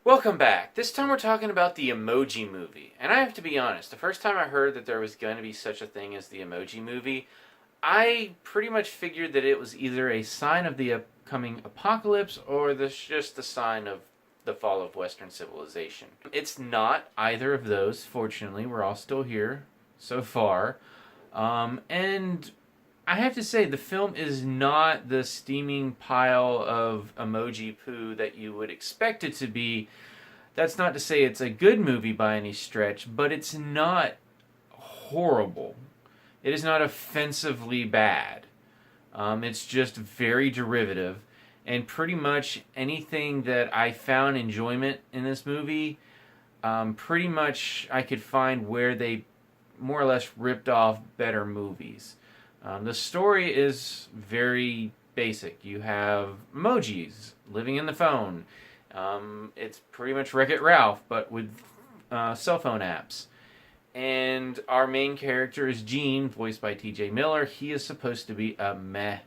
Welcome back. This time we're talking about the Emoji Movie. And I have to be honest, the first time I heard that there was going to be such a thing as the Emoji Movie, I pretty much figured that it was either a sign of the upcoming apocalypse or just the sign of the fall of Western civilization. It's not either of those, fortunately. We're all still here so far. And I have to say, the film is not the steaming pile of emoji poo that you would expect it to be. That's not to say it's a good movie by any stretch, but it's not horrible. It is not offensively bad. It's just very derivative. And pretty much anything that I found enjoyment in this movie, pretty much I could find where they more or less ripped off better movies. The story is very basic. You have emojis living in the phone. It's pretty much Wreck-It Ralph, but with cell phone apps. And our main character is Gene, voiced by T.J. Miller. He is supposed to be a meh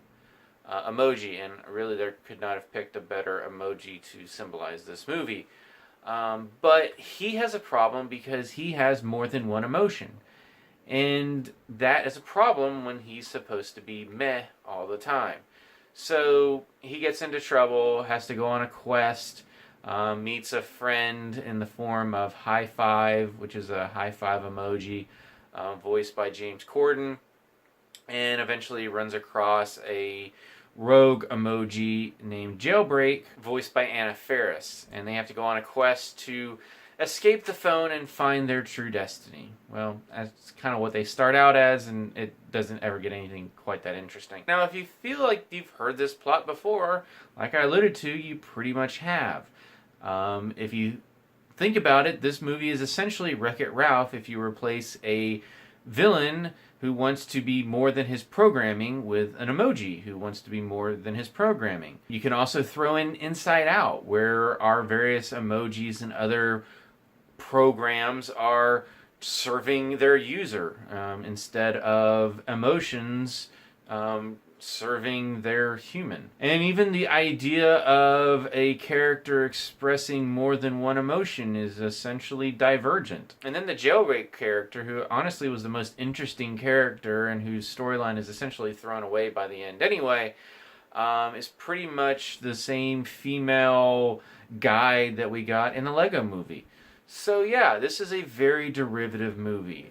emoji, and really there could not have picked a better emoji to symbolize this movie. But he has a problem because he has more than one emotion. And that is a problem when he's supposed to be meh all the time. So he gets into trouble, has to go on a quest, meets a friend in the form of High Five, which is a high five emoji, voiced by James Corden, and eventually runs across a rogue emoji named Jailbreak, voiced by Anna Faris. And they have to go on a quest to escape the phone and find their true destiny. Well, that's kind of what they start out as, and it doesn't ever get anything quite that interesting. Now, if you feel like you've heard this plot before, like I alluded to, you pretty much have. If you think about it, this movie is essentially Wreck-It Ralph if you replace a villain who wants to be more than his programming with an emoji who wants to be more than his programming. You can also throw in Inside Out, where our various emojis and other programs are serving their user instead of emotions serving their human. And even the idea of a character expressing more than one emotion is essentially divergent. And then the Jailbreak character, who honestly was the most interesting character and whose storyline is essentially thrown away by the end anyway, is pretty much the same female guide that we got in the Lego movie. So yeah, this is a very derivative movie.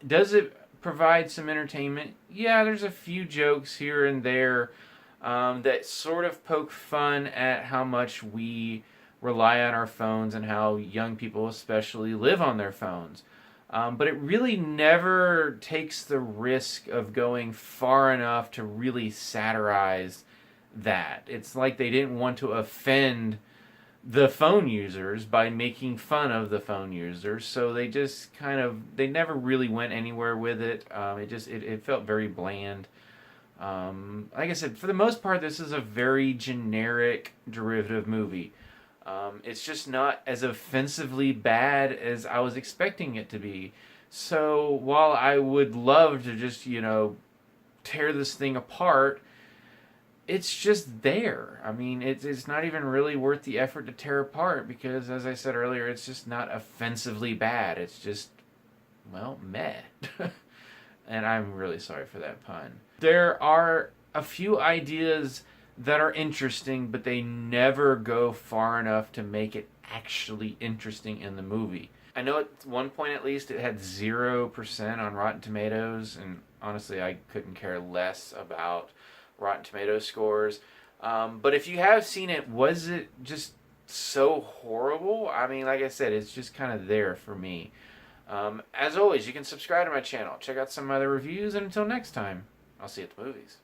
Does it provide some entertainment? Yeah, there's a few jokes here and there that sort of poke fun at how much we rely on our phones and how young people especially live on their phones. But it really never takes the risk of going far enough to really satirize that. It's like they didn't want to offend the phone users by making fun of the phone users, so they just they never really went anywhere with it. It felt very bland. Like I said, for the most part, this is a very generic derivative movie. It's just not as offensively bad as I was expecting it to be. So while I would love to just, tear this thing apart, it's just there. I mean, it's not even really worth the effort to tear apart because, as I said earlier, it's just not offensively bad. It's just, well, meh. And I'm really sorry for that pun. There are a few ideas that are interesting, but they never go far enough to make it actually interesting in the movie. I know at one point at least it had 0% on Rotten Tomatoes, and honestly I couldn't care less about Rotten Tomatoes scores. But if you have seen it, was it just so horrible? I mean, like I said, it's just kind of there for me. As always, you can subscribe to my channel, check out some other reviews, and until next time, I'll see you at the movies.